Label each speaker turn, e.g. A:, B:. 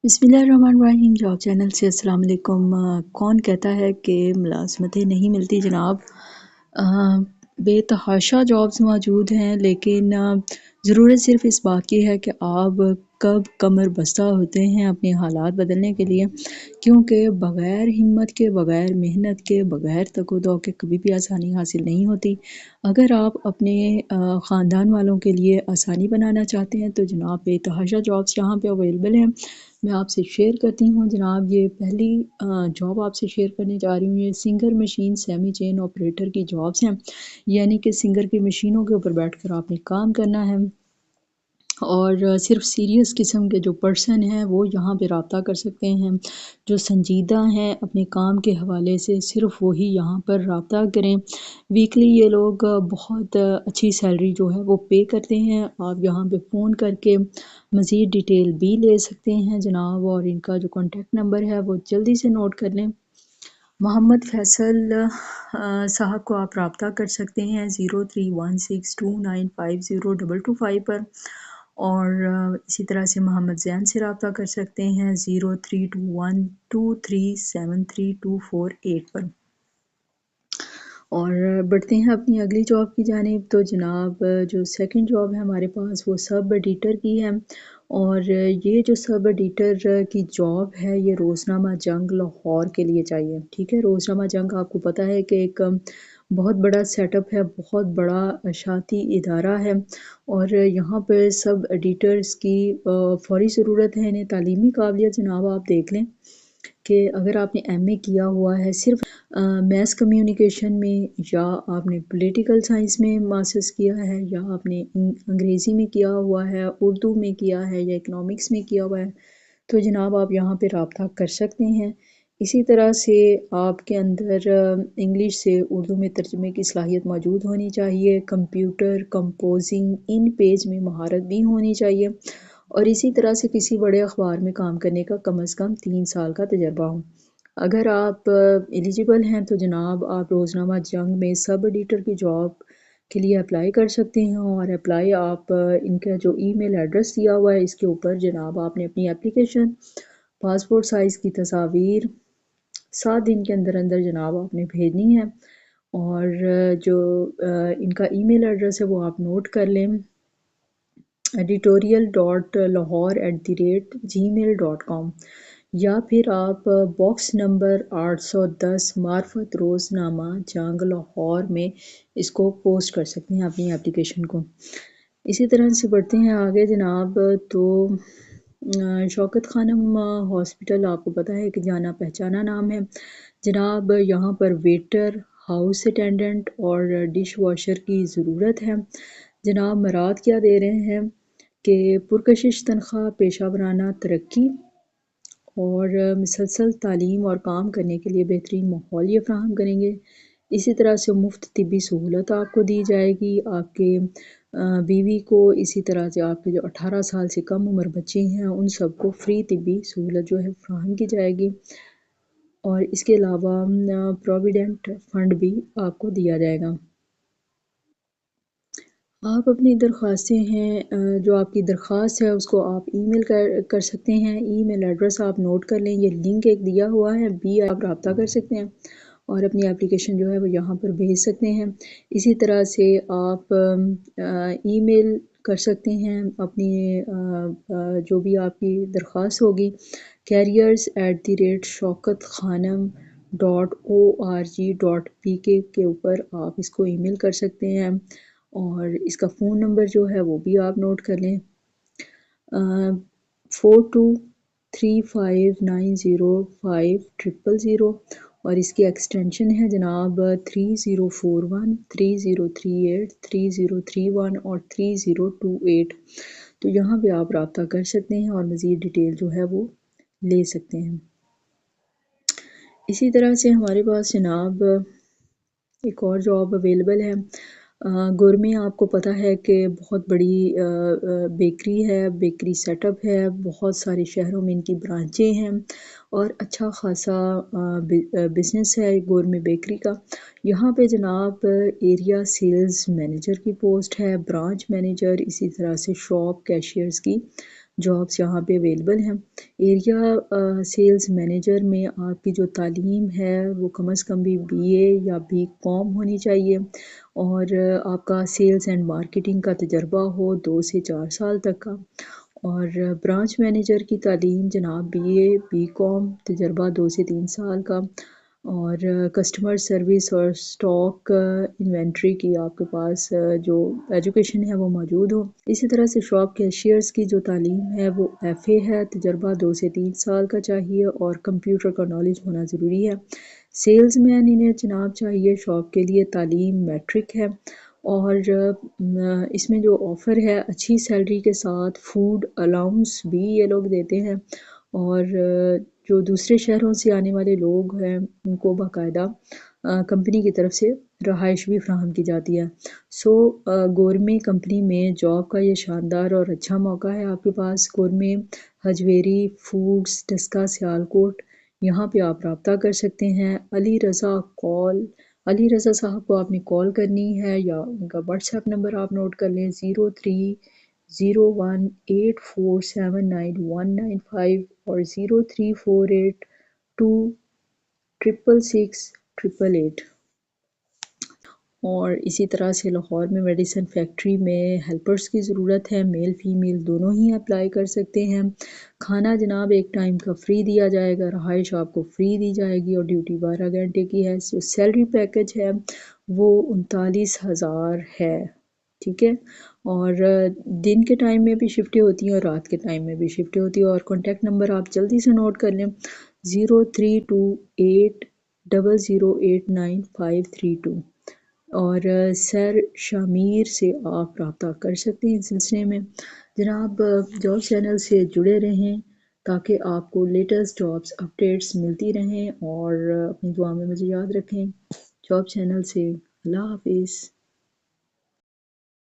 A: बिस्मिल्लाहिर्रहमानिर्रहीम। Job channel से अस्सलाम वालेकुम। कौन कहता है कि मुलाज़मतें नहीं मिलती जनाब। अ, बेतहाशा जॉब्स मौजूद हैं, लेकिन ज़रूरत सिर्फ़ इस बात की है कि आप कब कमर बस्ता होते हैं अपने हालात बदलने के लिए, क्योंकि बग़ैर हिम्मत के, बग़ैर मेहनत के, बग़ैर तको-दो के कभी भी आसानी हासिल नहीं होती। अगर आप अपने ख़ानदान वालों के लिए आसानी बनाना चाहते हैं तो जनाब बेतहाशा जॉब्स यहाँ पे अवेलेबल हैं। मैं आपसे शेयर करती हूँ जनाब, ये पहली जॉब आपसे शेयर करने जा रही हूँ। ये singer machine semi chain operator की जॉब्स हैं, यानी कि सिंगर की मशीनों के ऊपर बैठकर आपने काम करना है और सिर्फ सीरियस किस्म के जो पर्सन हैं वो यहाँ पे रब्ता कर सकते हैं। जो संजीदा हैं अपने काम के हवाले से, सिर्फ वही यहाँ पर रब्ता करें। वीकली ये लोग बहुत अच्छी सैलरी जो है वो पे करते हैं। आप यहाँ पे फ़ोन करके मज़ीद डिटेल भी ले सकते हैं जनाब, और इनका जो कॉन्टेक्ट नंबर है वो जल्दी से नोट कर लें। मोहम्मद फैसल साहब को आप रब्ता कर सकते हैं 031629502225 पर, और इसी तरह से मोहम्मद ज़ैन से रब्ता कर सकते हैं 0321237324 पर। और बढ़ते हैं अपनी अगली जॉब की जानिब। तो जनाब जो सेकंड जॉब है हमारे पास वो सब एडिटर की है, और ये जो सब एडिटर की जॉब है ये रोज़नामा जंग लाहौर के लिए चाहिए। ठीक है, रोज़नामा जंग आपको पता है कि एक बहुत बड़ा सेटअप है, बहुत बड़ा अशाती इदारा है, और यहाँ पर सब एडिटर्स की फ़ौरी ज़रूरत है। इन्हें तालीमी काबिलियत जनाब आप देख लें कि अगर आपने एमए किया हुआ है सिर्फ मैस कम्युनिकेशन में, या आपने पॉलिटिकल साइंस में मास्टर्स किया है, या आपने अंग्रेज़ी में किया हुआ है, उर्दू में किया है, या इकनॉमिक्स में किया हुआ है, तो जनाब आप यहाँ पे रब्ता कर सकते हैं। इसी तरह से आपके अंदर इंग्लिश से उर्दू में तर्जुमे की सलाहियत मौजूद होनी चाहिए। कंप्यूटर कंपोजिंग इन पेज में महारत भी होनी चाहिए, और इसी तरह से किसी बड़े अखबार में काम करने का कम से कम 3 साल का तजर्बा हो। अगर आप एलिजिबल हैं तो जनाब आप रोज़नामा जंग में सब एडिटर की जॉब के लिए अप्लाई कर सकते हैं, और अप्लाई आप इनका जो ईमेल एड्रेस दिया हुआ है इसके ऊपर जनाब आपने अपनी एप्लीकेशन, पासपोर्ट साइज़ की तस्वीर 7 दिन के अंदर अंदर जनाब आपने भेजनी है। और जो इनका ईमेल एड्रेस है वो आप नोट कर लें, editorial.lahore@gmail.com, या फिर आप बॉक्स नंबर 810 मार्फत रोज़नामा जंग लाहौर में इसको पोस्ट कर सकते हैं अपनी एप्लीकेशन को। इसी तरह से बढ़ते हैं आगे जनाब। तो शौकत खानम हॉस्पिटल आपको पता है कि जाना पहचाना नाम है जनाब। यहाँ पर वेटर, हाउस अटेंडेंट और डिश वॉशर की ज़रूरत है जनाब। मराद क्या दे रहे हैं कि पुरकशिश तनख्वाह, पेशा वराना तरक्की और मुसलसल तालीम और काम करने के लिए बेहतरीन माहौल ये फ़राहम करेंगे। इसी तरह से मुफ्त तिब्बी सहूलत आपको दी जाएगी, आपके बीवी को, इसी तरह से आपके जो 18 साल से कम उम्र बच्चे हैं उन सबको फ्री तिब्बी सहूलत जो है फ़राहम की जाएगी, और इसके अलावा प्रोविडेंट फ़ंड भी आपको दिया जाएगा। आप अपनी दरख्वास्तें हैं, जो आपकी दरख्वास्त है उसको आप ईमेल कर सकते हैं। ईमेल एड्रेस आप नोट कर लें, ये लिंक एक दिया हुआ है, भी आप रब्ता कर सकते हैं और अपनी एप्लीकेशन जो है वो यहाँ पर भेज सकते हैं। इसी तरह से आप ईमेल कर सकते हैं अपनी जो भी आपकी दरख्वास्त होगी careers@shaukat-khanam.org.pk के ऊपर आप इसको ईमेल कर सकते हैं, और इसका फ़ोन नंबर जो है वो भी आप नोट कर लें 4235905000, और इसकी एक्सटेंशन है जनाब 3041, 3038, 3031 और 3028। तो यहाँ पे आप रब्ता कर सकते हैं और मज़ीद डिटेल जो है वो ले सकते हैं। इसी तरह से हमारे पास जनाब एक और जॉब अवेलेबल है। गुर में आपको पता है कि बहुत बड़ी बेकरी है, बेकरी सेटअप है, बहुत सारे शहरों में इनकी ब्रांचें हैं और अच्छा खासा बिज़नेस है गुर में बेकरी का। यहाँ पे जनाब एरिया सेल्स मैनेजर की पोस्ट है, ब्रांच मैनेजर, इसी तरह से शॉप कैशियर्स की جابس یہاں پہ اویلیبل ہیں۔ ایریا سیلز مینیجر میں آپ کی جو تعلیم ہے وہ کم از کم بھی BA یا BCom ہونی چاہیے، اور آپ کا سیلز اینڈ مارکیٹنگ کا تجربہ ہو 2 سے 4 سال تک کا، اور برانچ مینیجر کی تعلیم جناب BA BCom، تجربہ 2 سے 3 سال کا، اور کسٹمر سروس اور اسٹاک انوینٹری کی آپ کے پاس جو ایجوکیشن ہے وہ موجود ہو۔ اسی طرح سے شاپ کیشیئرز کی جو تعلیم ہے وہ FA ہے، تجربہ 2 سے 3 سال کا چاہیے، اور کمپیوٹر کا نالج ہونا ضروری ہے۔ سیلز مین انہیں جناب چاہیے شاپ کے لیے تعلیم میٹرک ہے، اور اس میں جو آفر ہے اچھی سیلری کے ساتھ فوڈ الاؤنس بھی یہ لوگ دیتے ہیں، اور جو دوسرے شہروں سے آنے والے لوگ ہیں ان کو باقاعدہ کمپنی کی طرف سے رہائش بھی فراہم کی جاتی ہے۔ گورمے کمپنی میں جاب کا یہ شاندار اور اچھا موقع ہے آپ کے پاس۔ گورمے حجویری فوڈز ڈسکا سیالکوٹ، یہاں پہ آپ رابطہ کر سکتے ہیں۔ علی رضا صاحب کو آپ نے کال کرنی ہے، یا ان کا واٹس ایپ نمبر آپ نوٹ کر لیں 030184799195 اور 0348266688۔ اور اسی طرح سے لاہور میں میڈیسن فیکٹری میں ہیلپرز کی ضرورت ہے، میل فیمیل دونوں ہی اپلائی کر سکتے ہیں۔ کھانا جناب ایک ٹائم کا فری دیا جائے گا، رہائش آپ کو فری دی جائے گی، اور ڈیوٹی 12 گھنٹے کی ہے۔ جو سیلری پیکج ہے وہ 39,000 ہے، ٹھیک ہے۔ اور دن کے ٹائم میں بھی شفٹیں ہوتی ہیں اور رات کے ٹائم میں بھی شفٹیں ہوتی ہیں، اور کانٹیکٹ نمبر آپ جلدی سے نوٹ کر لیں 0328008952، اور سر شامیر سے آپ رابطہ کر سکتے ہیں اس سلسلے میں۔ جناب جاب چینل سے جڑے رہیں تاکہ آپ کو لیٹسٹ جابس اپڈیٹس ملتی رہیں، اور اپنی دعا میں مجھے یاد رکھیں۔ جاب چینل سے اللہ حافظ۔